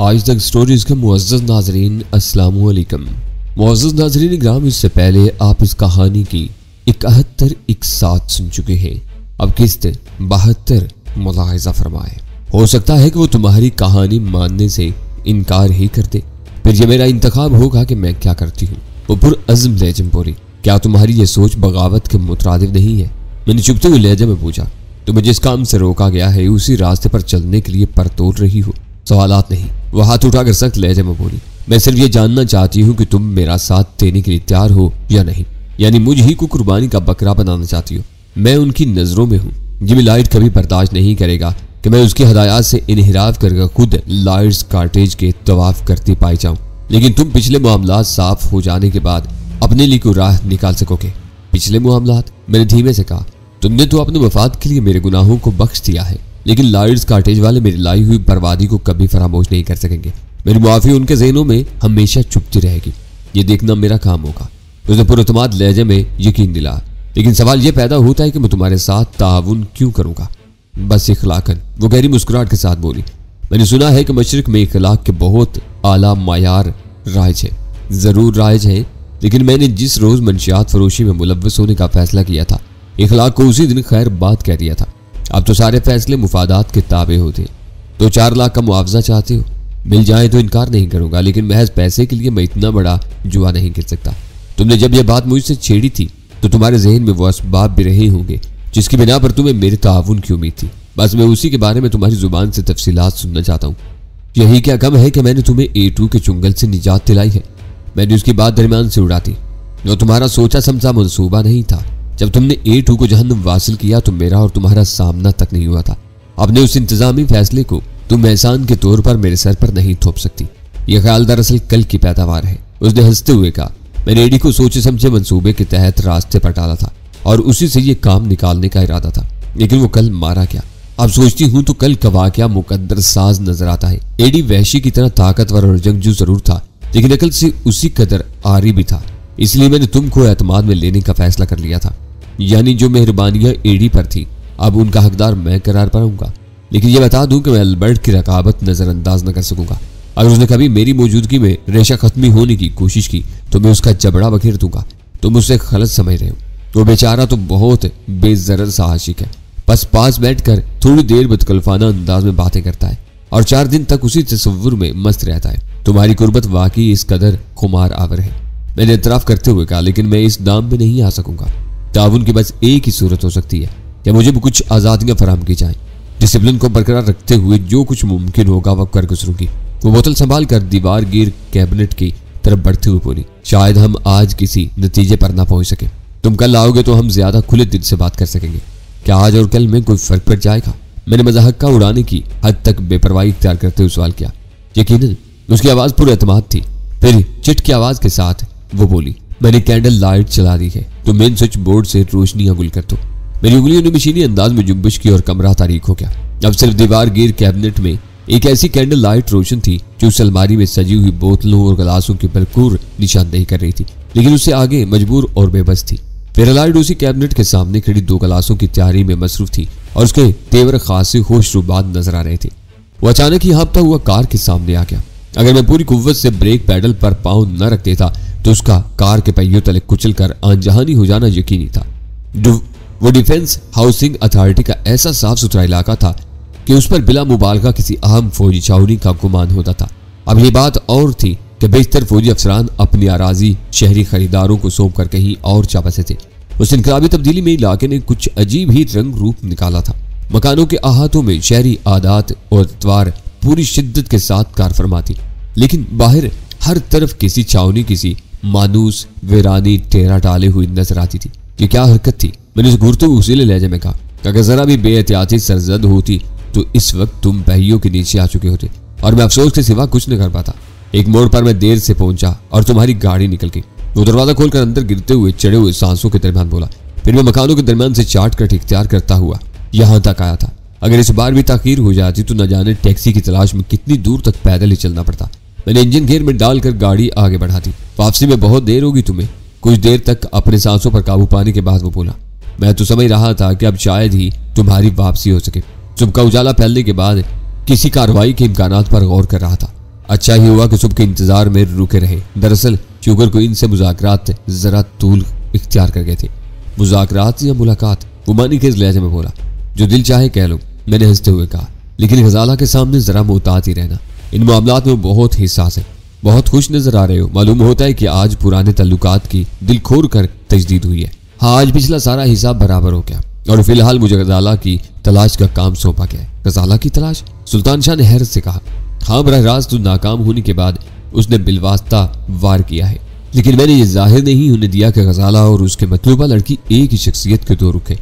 आज तक स्टोरीज के मुअज़्ज़ज़ नाज़रीन अस्सलाम वालेकुम। मुअज़्ज़ज़ नाज़रीन ग्राम, इससे पहले आप इस कहानी की 71 एक साथ सुन चुके हैं। अब किस्त 72 मुलाहिज़ा फरमाए। हो सकता है कि वो तुम्हारी कहानी मानने से इनकार ही कर दे, फिर ये मेरा इंतखाब होगा कि मैं क्या करती हूँ। वो पुरअज़्म लहजे में बोली, क्या तुम्हारी ये सोच बगावत के मुतरादिफ नहीं है? मैंने चुभते हुए लहजे में पूछा, तुम्हें जिस काम से रोका गया है उसी रास्ते पर चलने के लिए परतोल रही हो? सवालात नहीं। वह हाथ उठाकर सख्त लहजे में बोली, मैं सिर्फ ये जानना चाहती हूँ कि तुम मेरा साथ देने के लिए तैयार हो या नहीं, यानी मुझ ही को कुर्बानी का बकरा बनाना चाहती हो। मैं उनकी नजरों में हूँ। जिमी लाइट कभी बर्दाश्त नहीं करेगा कि मैं उसकी हदायत से इनहिराफ करके खुद लाइट्स कॉटेज के तवाफ करती पाई जाऊं, लेकिन तुम पिछले मामलात साफ हो जाने के बाद अपने लिए कोई राह निकाल सकोगे। पिछले मामलात? मैंने धीमे से कहा, तुमने तो अपने वफात के लिए मेरे गुनाहों को बख्श दिया है, लेकिन लाइट्स कॉटेज वाले मेरी लाई हुई बर्बादी को कभी फरामोश नहीं कर सकेंगे। मेरी मुआफी उनके ज़हनों में हमेशा चुभती रहेगी। ये देखना मेरा काम होगा। उसने पुरअतमाद लहजे में यकीन दिला, लेकिन सवाल यह पैदा होता है कि मैं तुम्हारे साथ ताउन क्यों करूंगा? बस इखलाकन। वो गहरी मुस्कुराहट के साथ बोली, मैंने सुना है कि मशरिक में इखलाक के बहुत आला मायार राइज है। जरूर राइज है, लेकिन मैंने जिस रोज मंशियात फरोशी में मुलव्वस होने का फैसला किया था, इखलाक को उसी दिन खैर बात कह दिया था। अब तो सारे फैसले मुफादात के ताबे होते। तो 4 लाख का मुआवजा चाहते हो? मिल जाए तो इनकार नहीं करूंगा, लेकिन महज पैसे के लिए मैं इतना बड़ा जुआ नहीं खेल सकता। तुमने जब यह बात मुझसे छेड़ी थी तो तुम्हारे जहन में वो असबाब भी रहे होंगे जिसकी बिना पर तुम्हें मेरे ताउन की उम्मीद थी। बस मैं उसी के बारे में तुम्हारी जुबान से तफसीलात सुनना चाहता हूँ। यही क्या कम है कि मैंने तुम्हें A2 के चुंगल से निजात दिलाई है। मैंने उसकी बात दरमियान से उड़ा दी। जो तुम्हारा सोचा समझा मंसूबा नहीं था। जब तुमने A2 को जहन्नुम वासिल किया तो मेरा और तुम्हारा सामना तक नहीं हुआ था। अपने उस इंतजामी फैसले को तुम एहसान के तौर पर मेरे सर पर नहीं थोप सकती। यह ख्याल दरअसल कल की पैदावार है। उसने हंसते हुए कहा, मैंने एडी को सोचे समझे मंसूबे के तहत रास्ते पर डाला था और उसी से ये काम निकालने का इरादा था, लेकिन वो कल मारा गया। अब सोचती हूँ तो कल का वाकया मुकद्दर साज नजर आता है। एडी वहशी की तरह ताकतवर और जंगजू जरूर था, लेकिन अकल से उसी कदर आरी भी था। इसलिए मैंने तुमको एतमाद में लेने का फैसला कर लिया था। यानी जो मेहरबानियां एडी पर थी, अब उनका हकदार मैं करार पाऊंगा। लेकिन यह बता दूं कि मैं अल्बर्ट की रकाबत नजरअंदाज न कर सकूंगा। अगर उसने कभी मेरी मौजूदगी में रेशा खत्मी होने की कोशिश की तो मैं उसका जबड़ा बखेर दूंगा। तुम उससे गलत समझ रहे हो। वो बेचारा तो बहुत बेजरर सा आशिक है। बस पास बैठकर थोड़ी देर बदकल्फाना अंदाज में बातें करता है और 4 दिन तक उसी तसव्वुर में मस्त रहता है। तुम्हारी कुर्बत वाकई इस कदर खुमार आवर है। मैंने एतराफ करते हुए कहा, लेकिन मैं इस दाम में नहीं आ सकूंगा। ताउन की बस एक ही सूरत हो सकती है कि मुझे भी कुछ आज़ादियां फराहम की जाएं। डिसिप्लिन को बरकरार रखते हुए जो कुछ मुमकिन होगा वह कर गुजरूंगी। वो बोतल संभाल कर दीवार गिर कैबिनेट की तरफ बढ़ते हुए बोली, शायद हम आज किसी नतीजे पर ना पहुंच सके। तुम कल आओगे तो हम ज्यादा खुले दिल से बात कर सकेंगे। क्या आज और कल में कोई फर्क पड़ जाएगा? मैंने मज़ाहका उड़ाने की हद तक बेपरवाही इख्तियार करते हुए सवाल किया। यकीनन उसकी आवाज पुरअतमाद थी। फिर चिट की आवाज के साथ वो बोली, मैंने कैंडल लाइट चला दी है, तो मेन स्विच बोर्ड से रोशनियां गुल कर दो। मेरी उंगलियों ने मशीनी अंदाज में जुम्बिश की और कमरा तारीख हो गया। अब सिर्फ दीवार गिर कैबिनेट में एक ऐसी कैंडल लाइट रोशन थी जो उस अलमारी में सजी हुई बोतलों और गिलासों की भरपूर निशानदेही कर रही थी, लेकिन उससे आगे मजबूर और बेबस थी। फिर लाइट उसी कैबिनेट के सामने खड़ी 2 गिलासों की तैयारी में मसरूफ थी और उसके तेवर खासे होशरुबाद नजर आ रहे थे। वो अचानक ही हाँफता हुआ कार के सामने आ गया। अगर मैं पूरी कुव्वत से ब्रेक पैडल पर पाँव न रख देता तो उसका कार के पहियों तले कुचल कर अनजहानी हो जाना यकीनी था। वो डिफेंस हाउसिंग अथॉरिटी का ऐसा साफ सुथरा इलाका था कि उस पर बिला मुबालगा किसी अहम फौजी छावनी का गुमान होता था। अब ये बात और थी कि बेशतर फौजी अफसरान अपनी अराजी शहरी खरीदारों को सौंप कर कहीं और जा बसे थे। उस इनकलाबी तब्दीली में इलाके ने कुछ अजीब ही रंग रूप निकाला था। मकानों के अहातों में शहरी आदात और अतवार पूरी शिद्दत के साथ कार फरमा थी, लेकिन बाहर हर तरफ किसी छावनी, किसी मानूस वीरानी टेरा डाले हुई नजर आती थी। ये क्या हरकत थी? मैंने उस घूरते हुए उसीले लहजे में कहा, अगर जरा भी बेहतियाती सरजद होती तो इस वक्त तुम पहियों के नीचे आ चुके होते और मैं अफसोस के सिवा कुछ नहीं कर पाता। एक मोड़ पर मैं देर से पहुंचा और तुम्हारी गाड़ी निकल गई। वो दरवाजा खोलकर अंदर गिरते हुए चढ़े हुए सांसों के दरमियान बोला। फिर मैं मकानों के दरमियान से चाट कट इख्तियार करता हुआ यहाँ तक आया था। अगर इस बार भी ताखीर हो जाती तो न जाने टैक्सी की तलाश में कितनी दूर तक पैदल ही चलना पड़ता। मैंने इंजन गेयर में डालकर गाड़ी आगे बढ़ा दी। वापसी में बहुत देर होगी तुम्हें। कुछ देर तक अपने सांसों पर काबू पाने के बाद वो बोला, मैं तो समझ रहा था कि अब शायद ही तुम्हारी वापसी हो सके। सुबह का उजाला फैलने के बाद किसी कार्रवाई के इम्कानात पर गौर कर रहा था। अच्छा ही हुआ कि सुबह के इंतजार में रुके रहे। दरअसल शुगर को इनसे मुज़ाकरात जरा तूल इख्तियार कर गए थे। मुज़ाकरात या मुलाकात? वो मानी खेज लहजे में बोला। जो दिल चाहे कह लो, मैंने हंसते हुए कहा, लेकिन गजाला के सामने जरा मोहतात ही रहना। इन मामलात में बहुत हिसास है। बहुत खुश नजर आ रहे हो। मालूम होता है कि आज पुराने ताल्लुकात की दिल खोर कर तजदीद हुई है। हाँ, आज पिछला सारा हिसाब बराबर हो गया और फिलहाल मुझे गजाला की तलाश का काम सौंपा गया है। गजाला की तलाश? सुल्तान शाह ने हैरत से कहा। हाँ, बरह रास्त नाकाम होने के बाद उसने बिलवास्ता वार किया है, लेकिन मैंने ये जाहिर नहीं होने दिया कि गजाला और उसके मतलूबा लड़की एक ही शख्सियत के दो रुख है।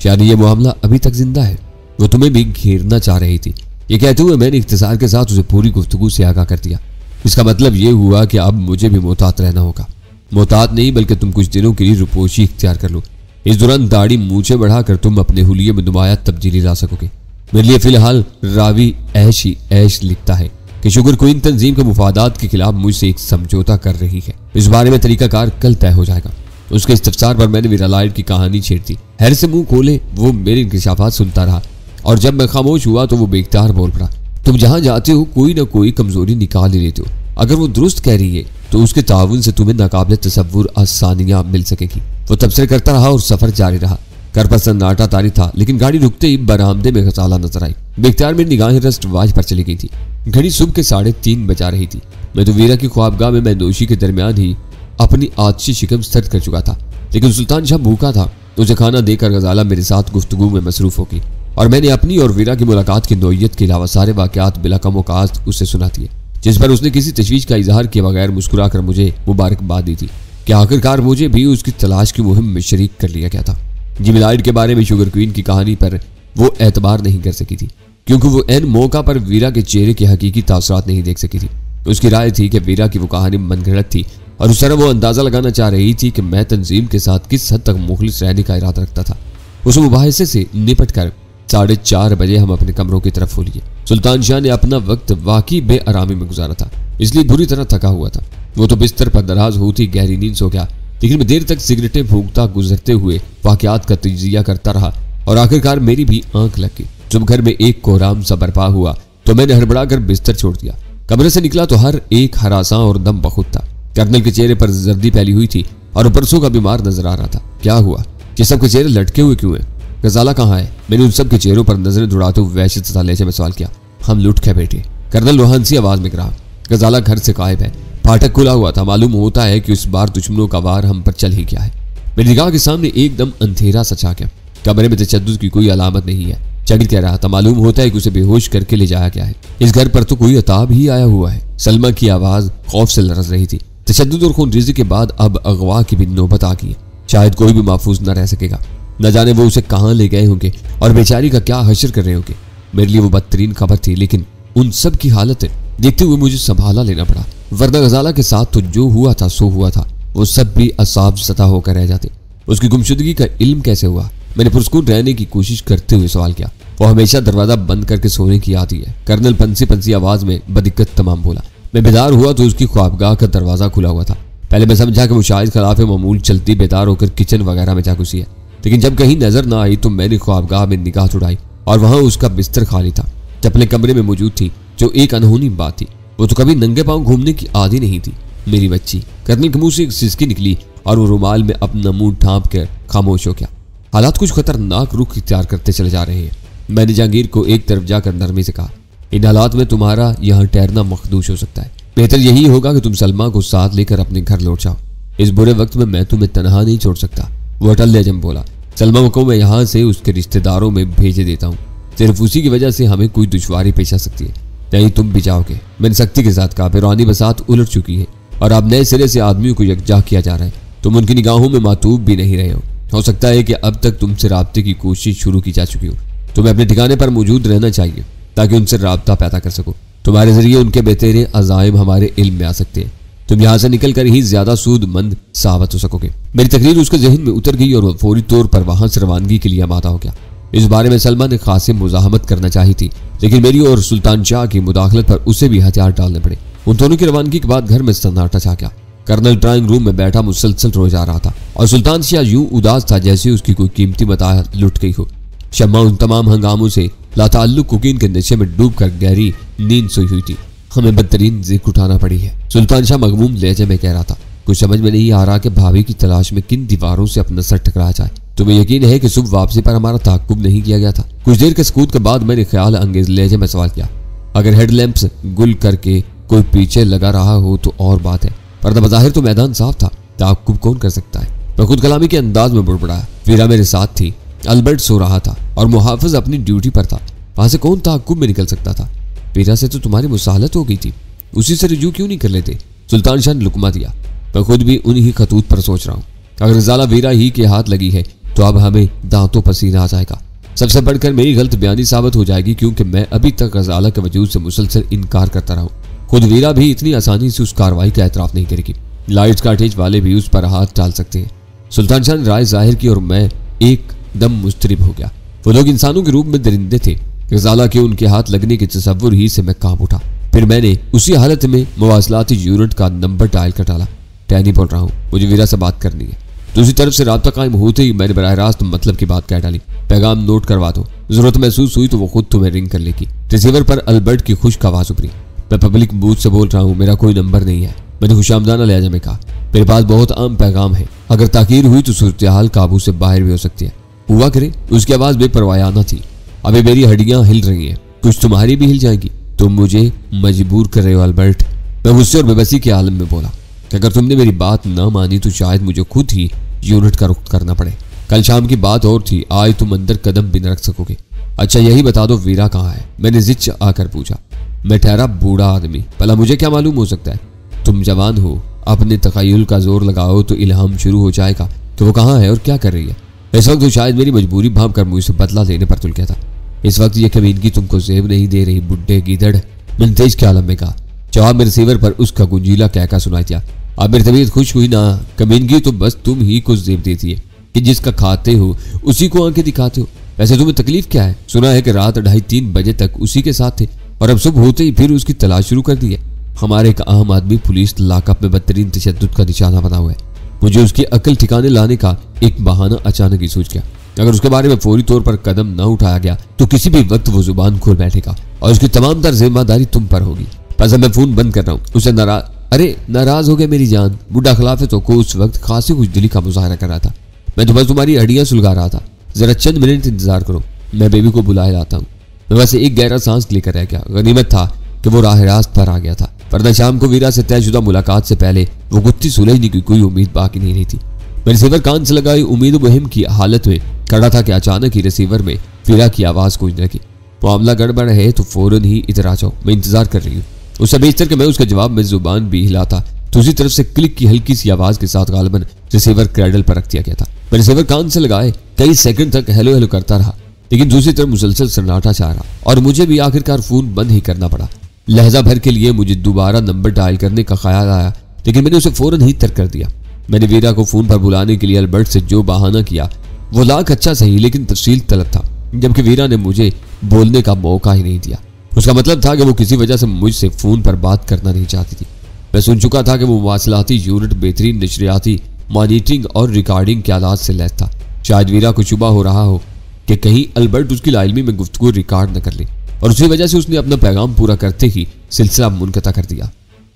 यानी ये मामला अभी तक जिंदा है। वो तुम्हें भी घेरना चाह रही थी। ये कहते हुए मैंने इख्तिसार के साथ उसे पूरी गुफ्तगू से आगाह कर दिया। इसका मतलब ये हुआ कि अब मुझे भी मोहतात रहना होगा। मोहतात नहीं, बल्कि तुम कुछ दिनों के लिए रुपोशी इख्तियार कर लो। इस दौरान दाढ़ी मूछें बढ़ाकर तुम अपने हुलिये में नुमाया तब्दीली ला सकोगे। मेरे लिए फिलहाल रावी ऐश ही ऐश लिखता है कि शुगर क्वीन तंजीम के मुफादात के खिलाफ मुझसे एक समझौता कर रही है। इस बारे में तरीकाकार कल तय हो जाएगा। उसके इस्तफसार पर मैंने विरालाइट की कहानी छेड़ दी। हैर से मुंह खोले वो मेरे इंकशाफात सुनता रहा और जब मैं खामोश हुआ तो वो बेख्तियार बोल पड़ा। तुम जहां जाते हो कोई ना कोई कमजोरी निकाल ही लेते हो। अगर वो दुरुस्त कह रही है तो उसके ताउन से तुम्हें नाकाबिल तसव्वुर आसानियां मिल सकेगी। वो तबसरे करता रहा और सफर जारी रहा। घर पर सन्नाटा तारी था, लेकिन गाड़ी रुकते ही बरामदे में गजाला नजर आई। बेख्तियार में निगाहें रस्ट वाज पर चली गई थी। घड़ी सुबह के 3:30 बजा रही थी। मैं तो वीरा की ख्वाबगाह में मैनोशी के दरमियान ही अपनी आतशी शिकम सर्द कर चुका था, लेकिन सुल्तान शाह भूखा था। उसे खाना देकर गजाला मेरे साथ गुफ्तगू में मसरूफ होगी और मैंने अपनी और वीरा की मुलाकात की नौयत के अलावा सारे वाकयात बिला कम औकात उससे सुना दिए, जिस पर उसने किसी तशवीश का इजहार किए बगैर मुस्कुराकर मुझे मुबारकबाद दी थी कि आखिरकार मुझे भी उसकी तलाश की मुहिम में शरीक कर लिया गया था। जिमिलाइट के बारे में शुगर क्वीन की कहानी पर वो एतबार नहीं कर सकी थी, क्योंकि वो एन मौका पर वीरा के चेहरे के हकीकी तासरात नहीं देख सकी थी। उसकी राय थी कि वीरा की वो कहानी मनगढ़ंत थी और उस तरह वो अंदाजा लगाना चाह रही थी कि मैं तंजीम के साथ किस हद तक मुखलिस रहने का इरादा रखता था। उस मुबाहिसे से निपट कर 4:30 बजे हम अपने कमरों की तरफ हो लिए। सुल्तान शाह ने अपना वक्त वाकई बेआरामी में गुजारा था, इसलिए बुरी तरह थका हुआ था। वो तो बिस्तर पर दराज होती गहरी नींद सो गया, लेकिन मैं देर तक सिगरेटें फूंकता गुजरते हुए वाकयात का तजिया करता रहा और आखिरकार मेरी भी आंख लग गई। जब घर में एक कोहराम सा बर्पा हुआ तो मैंने हड़बड़ा कर बिस्तर छोड़ दिया। कमरे से निकला तो हर एक हरासा और दम बखुद था। कर्नल के चेहरे पर जर्दी फैली हुई थी और परसों का बीमार नजर आ रहा था। क्या हुआ? ये सबके चेहरे लटके हुए क्यों हैं? गजाला कहाँ है? मैंने उन सब के चेहरों पर नजरें दौड़ाते हुए वहशत से लहजे में सवाल किया। हम लुट के बैठे, कर्नल रोहानसी आवाज में कहा। गजाला घर से गायब है। फाटक खुला हुआ था। मालूम होता है कि इस बार दुश्मनों का वार हम पर चल ही गया है। मेरी निगाह के सामने एकदम अंधेरा सा छा गया। कमरे में तशद्दुद की कोई अलामत नहीं है। चगिल कह रहा था। मालूम होता है कि उसे बेहोश करके ले जाया गया है। इस घर पर तो कोई अताब ही आया हुआ है। सलमा की आवाज खौफ से लरज रही थी। तशद्दुद और खूनरेज़ी के बाद अब अगवा की भी नौबत आ गई। शायद कोई भी महफूज न रह सकेगा। न जाने वो उसे कहाँ ले गए होंगे और बेचारी का क्या हशर कर रहे होंगे। मेरे लिए वो बदतरीन खबर थी, लेकिन उन सब की हालत देखते हुए मुझे संभाला लेना पड़ा, वरना गजाला के साथ तो जो हुआ था सो हुआ था। वो सब भी असाब सता होकर रह जाते। उसकी गुमशुदगी का इल्म कैसे हुआ? मैंने पुरस्कून रहने की कोशिश करते हुए सवाल किया। वो हमेशा दरवाजा बंद करके सोने की आदत है। कर्नल पंसी आवाज में बदिक्कत तमाम बोला। मैं बेदार हुआ तो उसकी ख्वाबगाह का दरवाजा खुला हुआ था। पहले मैं समझा कि वो शायद खिलाफ मामूल चलती बेदार होकर किचन वगैरह में जा घुसी है, लेकिन जब कहीं नजर ना आई तो मैंने ख्वाबगाह में निगाह उड़ाई और वहां उसका बिस्तर खाली था। चप्पलें कमरे में मौजूद थी, जो एक अनहोनी बात थी। वो तो कभी नंगे पांव घूमने की आदी नहीं थी। मेरी बच्ची। कर्नल के मुंह से एक सिसकी निकली और वो रुमाल में अपना मुंह ढांप कर खामोश हो गया। हालात कुछ खतरनाक रुख इख्तियार करते चले जा रहे हैं। मैंने जहांगीर को एक तरफ जाकर नरमी से कहा, इन हालात में तुम्हारा यहाँ ठहरना मखदूश हो सकता है। बेहतर यही होगा कि तुम सलमा को साथ लेकर अपने घर लौट जाओ। इस बुरे वक्त में मैं तुम्हें तनहा नहीं छोड़ सकता। वो अटल लहजे में बोला। सलमा को मैं यहाँ से उसके रिश्तेदारों में भेजे देता हूँ। सिर्फ उसी की वजह से हमें कोई दुश्वारी पेश आ सकती है, नहीं तुम भी जाओगे। मैंने सख्ती के साथ कहा। पुरानी बसात उलट चुकी है और अब नए सिरे से आदमियों को यकजा किया जा रहा है। तुम उनकी निगाहों में मातूब भी नहीं रहे हो सकता है कि अब तक तुमसे राब्ते की कोशिश शुरू की जा चुकी हो। तुम्हें अपने ठिकाने पर मौजूद रहना चाहिए ताकि उनसे राब्ता पैदा कर सको। तुम्हारे जरिए उनके बेतेरे अजाइम हमारे इल्म में आ सकते हैं। तुम यहाँ से निकल कर ही ज्यादा सूदमंद साबित हो सकोगे। मेरी तकरीर उसके जहन में उतर गई और फौरी तौर पर वहां से रवानगी के लिए आमादा हो गया। इस बारे में सलमा ने खासी मुजाहमत करना चाही थी, लेकिन मेरी और सुल्तान शाह की मुदाखलत पर उसे भी हथियार डालने पड़े। उन दोनों की रवानगी के बाद घर में सन्नाटा छा गया। कर्नल ड्राइंग रूम में बैठा मुसलसल रोए जा रहा था और सुल्तान शाह यूं उदास था जैसे उसकी कोई कीमती मता लुट गई हो। शम्मा उन तमाम हंगामों से लाताल्लुक कुकीन के नशे में डूब कर गहरी नींद सोई हुई थी। हमें बदतरीन जिक्र उठाना पड़ी है। सुल्तान शाह मगमूम लहजे में कह रहा था। कुछ समझ में नहीं आ रहा कि भाभी की तलाश में किन दीवारों से अपना सर टकरा जाए। तुम्हें यकीन है कि सुबह वापसी पर हमारा ताक्कुब नहीं किया गया था? कुछ देर के सकूत के बाद मैंने ख्याल अंगेज लहजे में सवाल किया। अगर हेडलैंप्स गुल करके कोई पीछे लगा रहा हो तो और बात है, पर बज़ाहिर तो मैदान साफ था। ताक्कुब कौन कर सकता है? मैं खुद कलामी के अंदाज में बुड़बुड़ाया। वीरा मेरे साथ थी, अल्बर्ट सो रहा था और मुहाफिज अपनी ड्यूटी पर था। वहां से कौन ताक्कुब में निकल सकता था? वीरा से तो तुम्हारी मुसाहलत हो गई थी, उसी से रुजू क्यों नहीं कर लेते? सुल्तान शाह ने लुकमा दिया। मैं खुद भी उन्हीं खतूत पर सोच रहा हूँ। अगर ज़ाला वीरा ही के हाथ लगी है तो अब हमें दांतों पसीना आ जाएगा। सबसे बढ़कर मेरी गलत बयानी साबित हो जाएगी, क्योंकि मैं अभी तक गजाला के वजूद से मुसलसल इनकार करता रहा हूँ। खुद वीरा भी इतनी आसानी से उस कार्रवाई का एतराफ नहीं करेगी। लाइट्स काटेज वाले भी उस पर हाथ डाल सकते हैं। सुल्तान शाह ने राय जाहिर की और मैं एकदम मुस्तरिब हो गया। वो लोग इंसानों के रूप में दरिंदे थे। गजाला के उनके हाथ लगने के तसव्वुर ही से मैं कांप उठा। फिर मैंने उसी हालत में मवासलाती यूनिट का नंबर डायल कर डाला। टैनी बोल रहा हूँ, मुझे वीरा से बात करनी है। दूसरी तरफ से राब्ता कायम होते ही मैंने बराह रास्त मतलब की बात कह डाली। पैगाम नोट करवा दो, जरूरत महसूस हुई तो वो खुद तुम्हें रिंग कर लेगी। रिसीवर पर अल्बर्ट की खुश्क आवाज उभरी। मैं पब्लिक बूथ से बोल रहा हूँ, मेरा कोई नंबर नहीं है। मैंने खुशामदाना लहजा में कहा। मेरे पास बहुत आम पैगाम है, अगर ताकीर हुई तो सूरत हाल काबू से बाहर भी हो सकती है। हुआ करे। उसकी आवाज बेपरवायाना थी। अभी मेरी हड्डियां हिल रही हैं, कुछ तुम्हारी भी हिल जाएंगी। तुम मुझे मजबूर कर रहे हो अल्बर्ट। मैं गुस्से और बेबसी के आलम में बोला कि अगर तुमने मेरी बात न मानी तो शायद मुझे खुद ही यूनिट का रुख करना पड़े। कल शाम की बात और थी, आज तुम अंदर कदम भी न रख सकोगे। अच्छा यही बता दो, वीरा कहाँ है? मैंने जिच आकर पूछा। मैं ठहरा बूढ़ा आदमी, भला मुझे क्या मालूम हो सकता है? तुम जवान हो, अपने तखय्युल का जोर लगाओ तो इल्हाम शुरू हो जाएगा कि वो कहाँ है और क्या कर रही है। इस वक्त तो शायद मेरी मजबूरी भाप कर मुझसे बदला लेने पर तुल गया था। इस वक्त ये कमीनगी तुमको जेब नहीं दे रही बुड्ढे गीदड़, मैंने तेज के आलम में कहा। जवाब में रिसीवर पर उसका गुंजीला कहका सुनाई दिया। अब मेरी तबीयत खुश हुई ना। कमीनगी तो बस तुम ही कुछ जेब देती है कि जिसका खाते हो उसी को आंखें दिखाते हो। वैसे तुम्हें तकलीफ क्या है? सुना है कि रात 2:30-3 बजे तक उसी के साथ थे और अब सुबह होते ही फिर उसकी तलाश शुरू कर दी है। हमारे एक आम आदमी पुलिस लाकअप में बदतरीन तशद्दुद का निशाना बना हुआ है। मुझे उसकी अकल ठिकाने लाने का एक बहाना अचानक ही सूझ गया। अगर उसके बारे में फौरी तौर पर कदम न उठाया गया तो किसी भी वक्त वो जुबान खोल बैठेगा और उसकी तमाम तर जिम्मेदारी तुम पर होगी। बस मैं फोन बंद कर रहा हूँ। उसे नाराज हो गया मेरी जान। बुढ़ा खिलाफ तो को उस वक्त खासी कुछ दिली का मुजाहरा कर रहा था। मैं तो बस तुम्हारी हड्डियां सुलगा रहा था। जरा चंद मिनट इंतजार करो, मैं बेबी को बुलाया जाता हूँ। मैं वैसे एक गहरा सांस लेकर रह गया। गनीमत था कि वो राह रास्त पर आ गया था, वरना शाम को वीरा से तयशुदा मुलाकात से पहले वो गुत्थी सुलझने की कोई उम्मीद बाकी नहीं रही थी। मैं रिसीवर कान से लगाई उम्मीद मुहिम की हालत में खड़ा था कि अचानक ही रिसीवर में वीरा की आवाज गूंजने लगी। मामला गड़बड़ है तो फौरन ही इधर आ जाओ, मैं इंतजार कर रही हूँ। उससे बेशतर कि मैं उसका जवाब में जुबान भी हिलाता, दूसरी तरफ से क्लिक की हल्की सी आवाज के साथ गालिबन रिसीवर क्रैडल पर रख दिया गया था। मैं रिसीवर कान से लगाए कई सेकंड तक हेलो हेलो करता रहा, लेकिन दूसरी तरफ मुसलसल सन्नाटा छा रहा और मुझे भी आखिरकार फोन बंद ही करना पड़ा। लहजा भर के लिए मुझे दोबारा नंबर डायल करने का ख्याल आया, लेकिन मैंने उसे फौरन ही तर्क कर दिया। मैंने वीरा को फोन पर बुलाने के लिए अल्बर्ट से जो बहाना किया वो लाख अच्छा सही, लेकिन तफसील तलब था, जबकि वीरा ने मुझे बोलने का मौका ही नहीं दिया। उसका मतलब था कि वो किसी वजह से मुझसे फोन पर बात करना नहीं चाहती थी। मैं सुन चुका था कि वो मवासलाती यूनिट बेहतरीन नशरियाती मॉनिटरिंग और रिकॉर्डिंग के आलात से लैस था। शायद वीरा को शुबा हो रहा हो कि कहीं अल्बर्ट उसकी लाइलमी में गुफ्तगू रिकॉर्ड न कर ले, और उसी वजह से उसने अपना पैगाम पूरा करते ही सिलसिला मुनक़ता कर दिया।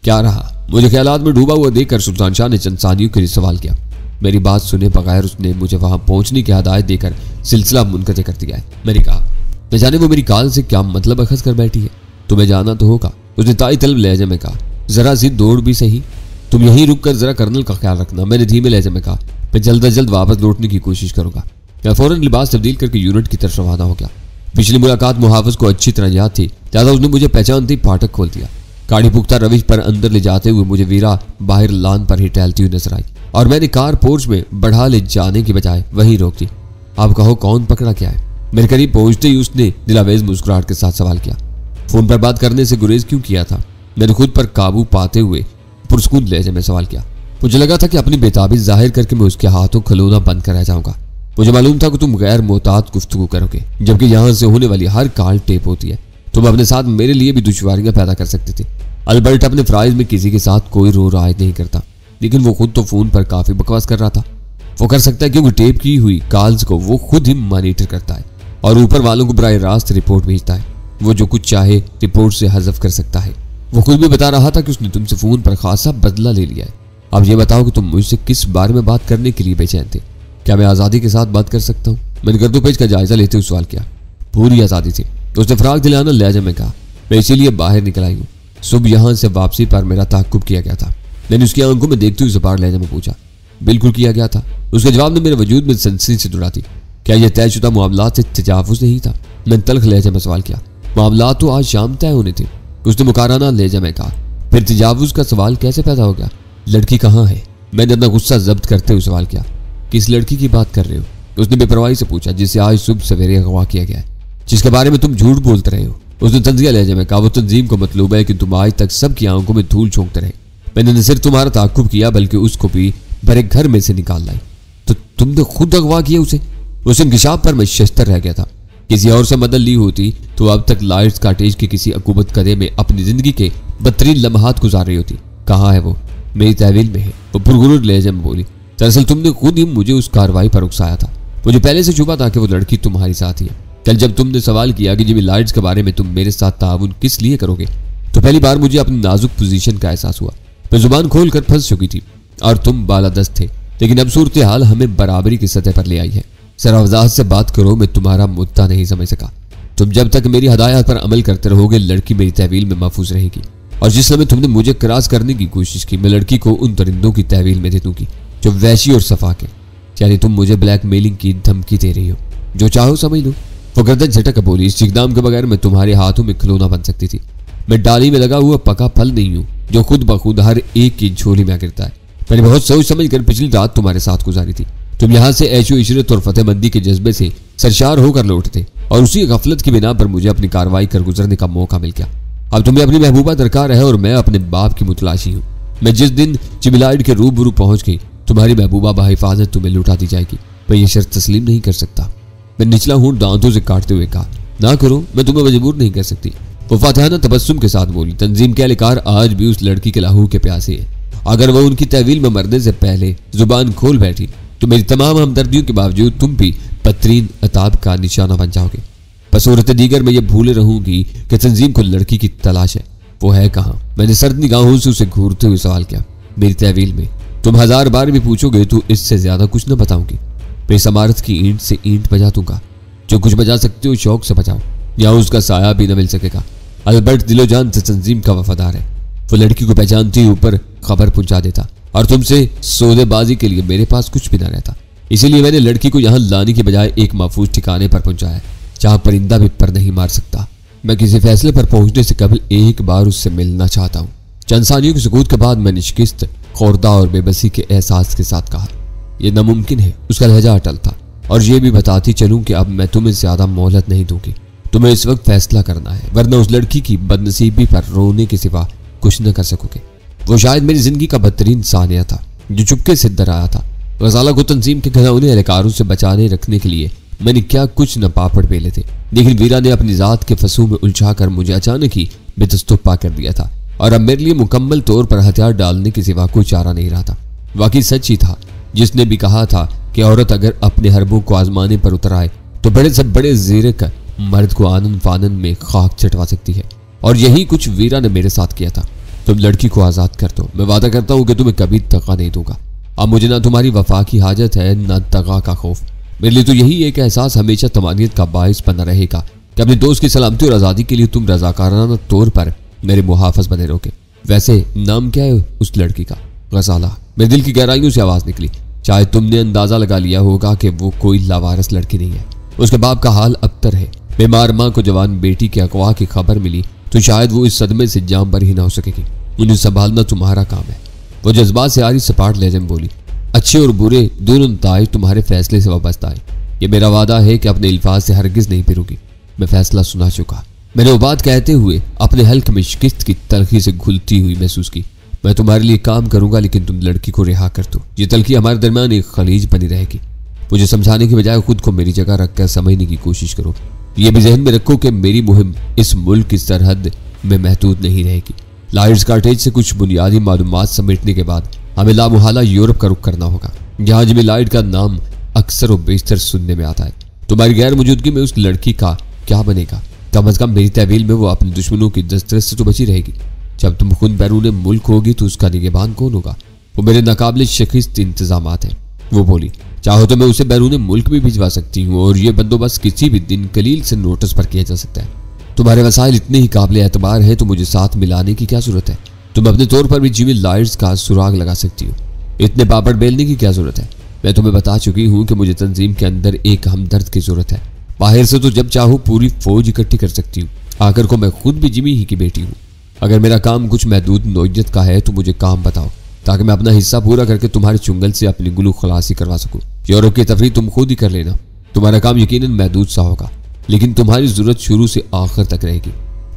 क्या रहा? मुझे ख्यालात में डूबा हुआ देखकर सुल्तान शाह ने चंद सानियों के लिए सवाल किया। मेरी बात सुने बगैर उसने मुझे वहां पहुंचने की हदायत देकर सिलसिला मुनक़ता कर दिया है। मैंने कहा, न जाने वो मेरी काल से क्या मतलब अखज़ कर बैठी है। तुम्हें जाना तो होगा, उसने ताई तलब लहजे में कहा। जरा सी दौड़ भी सही, तुम यहीं रुक कर जरा कर्नल का ख्याल रखना, मैंने धीमे लहजे में कहा। मैं जल्द अज जल्द वापस लौटने की कोशिश करूंगा। मैं फौरन लिबास तब्दील करके यूनिट की तरफ रवाना हो गया। पिछली मुलाकात मुहाफिज को अच्छी तरह याद थी, लिहाजा उसने मुझे पहचानते ही फाटक खोल दिया। गाड़ी पुख्ता रविश पर अंदर ले जाते हुए मुझे वीरा बाहर लान पर ही टहलती हुई नजर आई और मैंने कार पोर्च में बढ़ा ले जाने की बजाय वहीं रोक दी। आप कहो कौन पकड़ा क्या है? मेरे करीब पहुंचते ही उसने दिलावेज मुस्कुराहट के साथ सवाल किया, फोन पर बात करने से गुरेज क्यों किया था? मैंने खुद पर काबू पाते हुए पुरस्कून लहजे में सवाल किया। मुझे लगा था कि अपनी बेताबी जाहिर करके मैं उसके हाथों खिलौना बंद कर रह जाऊंगा। मुझे मालूम था कि तुम गैर मोहतात गुफ्तगू करोगे, जबकि यहां से होने वाली हर कॉल टेप होती है। तुम अपने साथ मेरे लिए भी दुश्वारियां पैदा कर सकते थे। अल्बर्ट अपने फ्राइज में किसी के साथ कोई रो रायत नहीं करता, लेकिन वो खुद तो फोन पर काफी बकवास कर रहा था। वो कर सकता है क्योंकि टेप की हुई कॉल्स को वो खुद ही मॉनिटर करता है और ऊपर वालों को बराह रास्त रिपोर्ट भेजता है। वो जो कुछ चाहे रिपोर्ट से हज़फ कर सकता है। वो खुद भी बता रहा था कि उसने तुमसे फोन पर खासा बदला ले लिया है। अब ये बताओ कि तुम मुझसे किस बारे में बात करने के लिए बेचैन थे? क्या मैं आज़ादी के साथ बात कर सकता हूँ? मैंने गर्दो पेज का जायजा लेते हुए सवाल किया। पूरी आज़ादी थी। तो उसने फराग दिलाना लहजा में कहा। मैं इसीलिए बाहर निकल आई हूँ। सुबह यहाँ से वापसी पर मेरा ताक्कुब किया गया था। मैंने उसकी आंखों में देखते हुए सपाट लहजा में पूछा। बिल्कुल किया गया था। उसके जवाब ने मेरे वजूद में सनसनी से जुड़ा थी। क्या यह तयशुदा मामलात से तजावुज़ नहीं था? मैंने तल्ख लहजा में सवाल किया। मामलात तो आज शाम तय होने थे। उसने मुकाराना लहजा में कहा। फिर तजावुज़ का सवाल कैसे पैदा हो गया? लड़की कहाँ है? मैंने अपना गुस्सा जब्त करते हुए सवाल किया। किस लड़की की बात कर रहे हो? उसने बेपरवाही से पूछा। जिसे आज सुबह सवेरे अगवा किया गया है, जिसके बारे में तुम झूठ बोलते रहे हो। उसने तंजिया लहजे में कहा। वो तंजीम को मतलब है कि तुम आज तक सबकी आंखों में धूल झोंकते रहे। मैंने न सिर्फ तुम्हारा ताक्कुब किया बल्कि उसको भी भरे घर में से निकाल लाई। तो तुमने खुद अगवा किया उसे? उस इंकिशाफ पर मैं शस्तर रह गया था। किसी और से मदद ली होती तो अब तक लाइट्स काटेज के किसी अकूबत कदे में अपनी जिंदगी के बदतरीन लम्हात गुजार रही होती। कहाँ है वो? मेरी तहवील में है, वो पुरगुरूर लहजे में बोली। दरअसल तुमने खुद ही मुझे उस कार्रवाई पर उकसाया था। मुझे पहले से शुबा था कि वो लड़की तुम्हारी साथी है। कल जब तुमने सवाल किया कि जिमी लाइट्स के बारे में तुम मेरे साथ ताउन किस लिए करोगे, तो पहली बार मुझे अपनी नाजुक पोजीशन का एहसास हुआ। मैं जुबान खोल कर फंस चुकी थी और तुम बालादस्त थे। लेकिन अब सूरत हाल हमें बराबरी की सतह पर ले आई है। जरा वजाहत से बात करो। मैं तुम्हारा मुद्दा नहीं समझ सका। तुम जब तक मेरी हदायत पर अमल करते रहोगे, लड़की मेरी तहवील में महफूज रहेगी। और जिस समय तुमने मुझे क्रॉस करने की कोशिश की, मैं लड़की को उन दरिंदों की तहवील में दे दूंगी जो वैशी और सफाक है। यानी तुम मुझे ब्लैकमेलिंग की धमकी दे रही हो। जो चाहो समझ लो। वो गर्दन झटक बोली। इस इक़दाम के बगैर मैं तुम्हारे हाथों में खिलौना बन सकती थी। मैं डाली में लगा हुआ पका फल नहीं हूँ जो खुद ब खुद हर एक की झोली में गिरता है। मैंने बहुत सोच समझ कर पिछली रात तुम्हारे साथ गुजारी थी। तुम यहाँ से ऐशो इशरत और फतेहमंदी के जज्बे से सरशार होकर लौटे थे और उसी गफलत की बिना पर मुझे अपनी कार्रवाई कर गुजरने का मौका मिल गया। अब तुम्हें अपनी महबूबा दरकार है और मैं अपने बाप की मुतलाशी हूँ। मैं जिस दिन चिबिलाइड के रूबरू पहुंच गई, तुम्हारी महबूबा बाहिफाजत तुम्हें लुटा दी जाएगी। मैं ये शर्त तस्लीम नहीं कर सकता। मैं निचला होंठ दांतों से काटते हुए कहा। ना करो, मैं तुम्हें मजबूर नहीं कर सकती। वो फातिहाना तबस्सुम के साथ बोली। तंजीम के एहलकार आज भी उस लड़की के लहू के प्यासे है। अगर वह उनकी तहवील में मरने से पहले जुबान खोल बैठी तो मेरी तमाम हमदर्दियों के बावजूद तुम भी बदतरीन अताब का निशाना बन जाओगे। बसूरत दीगर में यह भूले रहूंगी कि तंजीम को लड़की की तलाश है। वो है कहाँ? मैंने सर्द निगाहों से उसे घूरते हुए सवाल किया। मेरी तहवील में। तुम 1000 बार भी पूछोगे तो इससे ज्यादा कुछ न बताऊंगी। मैं इस इमारत की ईंट से ईंट बजा दूंगा। जो कुछ बजा सकते हो शौक से बजाओ, या उसका साया भी न मिल सकेगा। अल्बर्ट दिलोजान से तंजीम का वफादार है। वो लड़की को पहचानते ही ऊपर खबर पहुंचा देता और तुमसे सौदेबाजी के लिए मेरे पास कुछ भी न रहता। इसीलिए मैंने लड़की को यहाँ लाने के बजाय एक महफूज ठिकाने पर पहुंचाया जहां परिंदा भी पर नहीं मार सकता। मैं किसी फैसले पर पहुंचने से कबल एक बार उससे मिलना चाहता हूँ। चंद सानियों की सुकूत के बाद मैंने शिकस्त, खौरदा और बेबसी के एहसास के साथ कहा। यह नामुमकिन है। उसका लहजा अटल था। और यह भी बताती चलूं कि अब मैं तुम्हें ज्यादा मोहलत नहीं दूंगी। तुम्हें इस वक्त फैसला करना है, वरना उस लड़की की बदनसीबी पर रोने के सिवा कुछ न कर सकोगे। वो शायद मेरी जिंदगी का बदतरीन सानिया था जो चुपके से दर आया था। गजाला को तंजीम के घिनौने एहलकारों से बचाने रखने के लिए मैंने क्या कुछ न पापड़ बेले थे, लेकिन वीरा ने अपनी जात के फसूह में उलझाकर मुझे अचानक ही बेदस्तुपा कर दिया था और अब मेरे लिए मुकम्मल तौर पर हथियार डालने के सिवा कोई चारा नहीं रहा था। वाकई सच ही था जिसने भी कहा था कि औरत अगर अपने हरबों को आजमाने पर उतर आए तो बड़े से बड़े ज़ीरक मर्द को आनन फानन में खाक चटवा सकती है। और यही कुछ वीरा ने मेरे साथ किया था। तुम लड़की को आज़ाद कर दो। मैं वादा करता हूँ कि तुम्हें कभी तगा नहीं दूंगा। अब मुझे ना तुम्हारी वफा की हाजत है न तगा का खौफ। मेरे लिए तो यही एक एहसास हमेशा तमानियत का बाइस बना रहेगा कि अपने दोस्त की सलामती और आज़ादी के लिए तुम रजाकाराना तौर पर मेरे मुहाफिज बने रहोगे। वैसे नाम क्या है उस लड़की का? गजाला। मेरे दिल की गहराइयों से आवाज़ निकली। चाहे तुमने अंदाजा लगा लिया होगा कि वो कोई लावारिस लड़की नहीं है। उसके बाप का हाल अबतर है। बीमार माँ को जवान बेटी के अगवा की खबर मिली तो शायद वो इस सदमे से जाम पर ही ना हो सकेगी। उन्हें संभालना तुम्हारा काम है। वो जज्बात से आरी सपाट लहजे में बोली। अच्छे और बुरे दोनों नताइज तुम्हारे फैसले से वाबस्ता है। ये मेरा वादा है कि अपने अल्फाज से हरगिज नहीं फिरूंगी। मैं फैसला सुना चुका। मैंने वो बात कहते हुए अपने हल्क में शिकस्त की तलखी से घुलती हुई महसूस की। मैं तुम्हारे लिए काम करूंगा लेकिन तुम लड़की को रिहा कर दो। ये तलखी हमारे दरमियान एक खलीज बनी रहेगी। मुझे समझाने के बजाय खुद को मेरी जगह रखकर समझने की कोशिश करो। ये भी जहन में रखो कि मेरी मुहिम इस मुल्क की सरहद में महदूद नहीं रहेगी। लाइट्स कार्टेज से कुछ बुनियादी मालूमात समेटने के बाद हमें लामुहाला यूरोप का रुख करना होगा, जहां जिमी लाइट का नाम अक्सर और बेशतर सुनने में आता है। तुम्हारी गैर मौजूदगी में उस लड़की का क्या बनेगा? कम अज कम मेरी तहवील में वो अपने दुश्मनों की दस्तरस से तो बची रहेगी। जब तुम खुद बैरून मुल्क होगी तो उसका निगहबान कौन होगा? वो मेरे नाकाबिल शिकस्त इंतजामात हैं। वो बोली, चाहो तो मैं उसे बैरून मुल्क भी भिजवा सकती हूँ और ये बंदोबस्त किसी भी दिन कलील से नोटिस पर किया जा सकता है। तुम्हारे वसाइल इतने ही काबिल एतबार है तो मुझे साथ मिलाने की क्या जरूरत है? तुम अपने तौर पर भी जिमी लाइट्स का सुराग लगा सकती हो, इतने पापड़ बेलने की क्या जरूरत है? मैं तुम्हें बता चुकी हूँ कि मुझे तंजीम के अंदर एक हमदर्द की जरूरत है। बाहर से तो जब चाहो पूरी फौज इकट्ठी कर सकती हूँ, आखिर को मैं खुद भी जिमी ही की बेटी हूँ। अगर मेरा काम कुछ महदूद नौइयत का है तो मुझे काम बताओ, ताकि मैं अपना हिस्सा पूरा करके तुम्हारे चुंगल से अपनी गुलू खलासी करवा सकूं। यूरोप की तफरीह तुम खुद ही कर लेना। तुम्हारा काम यकीनन महदूद सा होगा, लेकिन तुम्हारी जरूरत शुरू से आखिर तक रहेगी।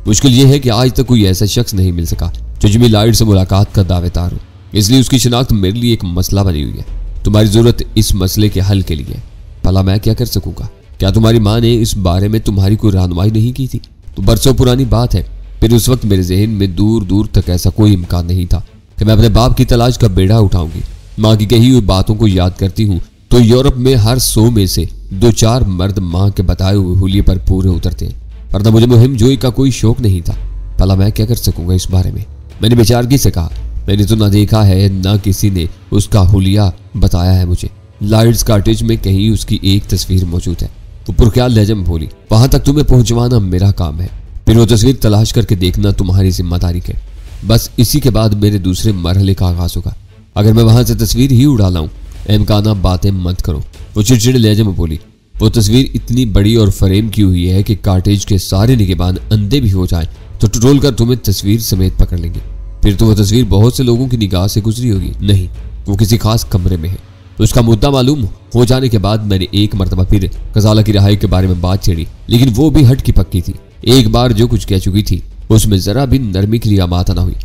मुश्किल यह है कि आज तक कोई ऐसा शख्स नहीं मिल सका जो जिमी लाइट से मुलाकात का दावेदार हो, इसलिए उसकी शिनाख्त मेरे लिए एक मसला बनी हुई है। तुम्हारी जरूरत इस मसले के हल के लिए। भला मैं क्या कर सकूंगा? क्या तुम्हारी माँ ने इस बारे में तुम्हारी कोई रहनुमाई नहीं की थी? तो बरसों पुरानी बात है। फिर उस वक्त मेरे जहन में दूर दूर तक ऐसा कोई इम्कान नहीं था कि मैं अपने बाप की तलाश का बेड़ा उठाऊंगी। माँ की कही हुई बातों को याद करती हूँ तो यूरोप में हर 100 में से 2-4 मर्द माँ के बताए हुए हुलिये पर पूरे उतरते हैं, वरना मुझे मुहिम जोई का कोई शौक नहीं था। भला मैं क्या कर सकूंगा इस बारे में? मैंने बेचारगी से कहा, मैंने तो ना देखा है ना किसी ने उसका हुलिया बताया है मुझे। लाइट्स कॉटेज में कहीं उसकी एक तस्वीर मौजूद है। वो पुरख्याल लहजे में बोली, वहां तक तुम्हें पहुंचवाना मेरा काम है, फिर वो तस्वीर तलाश करके देखना तुम्हारी जिम्मेदारी है। बस इसी के बाद मेरे दूसरे मरहले का आगाज होगा। अगर मैं वहां से तस्वीर ही उड़ा लाऊं, इम्काना बातें मत करो। वो चिड़चिड़े लहजे में बोली, वो तस्वीर इतनी बड़ी और फ्रेम की हुई है कि कॉटेज के सारे निगहबान अंधे भी हो जाएं तो टटोल कर तुम्हें तस्वीर समेत पकड़ लेंगे। फिर तो वो तस्वीर बहुत से लोगों की निगाह से गुजरी होगी। नहीं, वो किसी खास कमरे में है। उसका मुद्दा मालूम हो जाने के बाद मैंने एक मरतबा फिर गजाला की रिहाई के बारे में बात छेड़ी, लेकिन वो भी हट की पक्की थी। एक बार जो कुछ कह चुकी थी उसमें जरा भी नरमी के लिए आमाता ना हुई।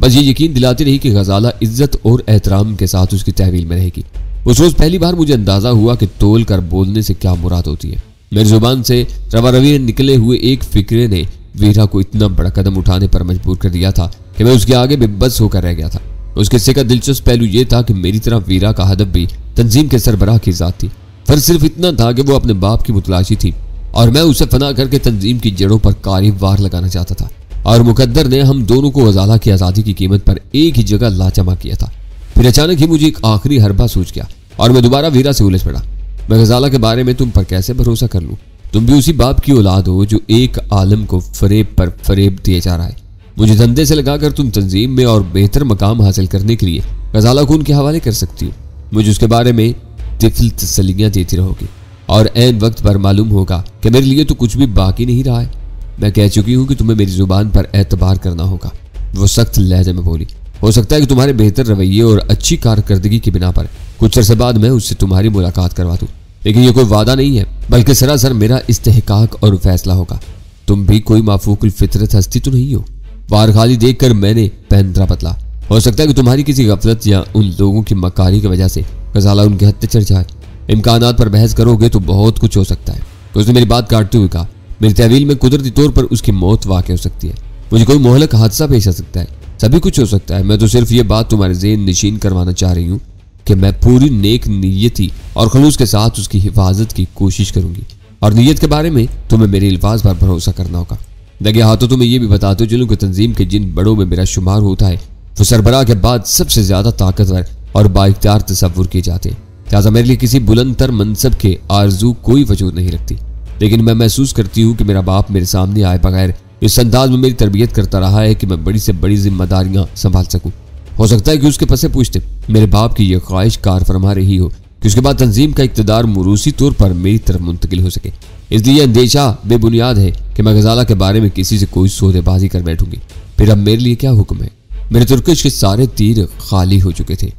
बस ये यकीन दिलाती रही कि गजाला इज्जत और एहतराम के साथ उसकी तहवील में रहेगी। उस रोज पहली बार मुझे अंदाजा हुआ कि तोल कर बोलने से क्या मुराद होती है। मेरी जुबान से रवा रवी निकले हुए एक फिक्रे ने वीरा को इतना बड़ा कदम उठाने पर मजबूर कर दिया था कि मैं उसके आगे बेबस होकर रह गया था। उस किस्से का दिलचस्प पहलू यह था कि मेरी तरह वीरा का हदफ भी तंजीम के सरबराह की जात थी। फर्क सिर्फ इतना था कि वो अपने बाप की मुतलाशी थी और मैं उसे फना करके तंजीम की जड़ों पर कारी वार लगाना चाहता था। और मुकद्दर ने हम दोनों को गजाला की आज़ादी की कीमत पर एक ही जगह लाजमा किया था। फिर अचानक ही मुझे एक आखिरी हरबा सूझ गया और मैं दोबारा वीरा से उलझ पड़ा। मैं गजाला के बारे में तुम पर कैसे भरोसा कर लूं? तुम भी उसी बाप की औलाद हो जो एक आलम को फरेब पर फरेब दिए जा रहा है। मुझे धंधे से लगाकर तुम तंजीम में और बेहतर मकाम हासिल करने के लिए गजाला को उनके हवाले कर सकती हो। मुझे उसके बारे में तिफल तसल्लियां देती रहोगी और ऐन वक्त पर मालूम होगा कि मेरे लिए तो कुछ भी बाकी नहीं रहा है। मैं कह चुकी हूं कि तुम्हें मेरी जुबान पर एतबार करना होगा। वो सख्त लहजे में बोली, हो सकता है कि तुम्हारे बेहतर रवैये और अच्छी कारकर्दगी की बिना पर कुछ अरसे बाद मैं उससे तुम्हारी मुलाकात करवा दूं, लेकिन ये कोई वादा नहीं है बल्कि सरासर मेरा इस्तेहकाक और फैसला होगा। तुम भी कोई माफूकुल फितरत हस्ती तो नहीं हो। वार खाली देखकर मैंने पैंतरा बदला। हो सकता है कि तुम्हारी किसी गफलत या उन लोगों की मकारी की वजह से गजाला उनके हत्थे चढ़ जाए। इम्कानात पर बहस करोगे तो बहुत कुछ हो सकता है। तो उसने मेरी बात काटते हुए कहा, मेरी तहवील में कुदरती तौर पर उसकी मौत वाक़ हो सकती है। मुझे कोई मोहलक हादसा पेश आ सकता है। सभी कुछ हो सकता है। मैं तो सिर्फ ये बात तुम्हारे ज़हन नशीन करवाना चाह रही हूँ कि मैं पूरी नेक नीयती और खलूस के साथ उसकी हिफाजत की कोशिश करूंगी। और नीयत के बारे में तुम्हें मेरे अल्फाज पर भरोसा करना होगा। लगे हाथों तुम्हें यह भी बताते चलूं कि तंजीम के जिन बड़ों में मेरा शुमार होता है वो सरबराह के बाद सबसे ज्यादा ताकतवर और बाइख्तियार तसव्वुर किए जाते हैं। लिहाजा मेरे लिए किसी बुलंदतर मनसब के आरजू कोई वजूद नहीं रखती, लेकिन मैं महसूस करती हूँ कि मेरा बाप मेरे सामने आए बगैर इस अंदाज में मेरी तरबियत करता रहा है कि मैं बड़ी से बड़ी जिम्मेदारियां संभाल सकूं। हो सकता है कि उसके पसे पूछते मेरे बाप की यह ख्वाहिश कार फरमा रही हो कि उसके बाद तंजीम का इक्तदार मुरूसी तौर पर मेरी तरफ मुंतकिल हो सके। इसलिए अंदेशा बेबुनियाद है कि मैं गजाला के बारे में किसी से कोई सौदेबाजी कर बैठूंगी। फिर अब मेरे लिए क्या हुक्म है? मेरे तुर्किश के सारे तीर खाली हो चुके थे।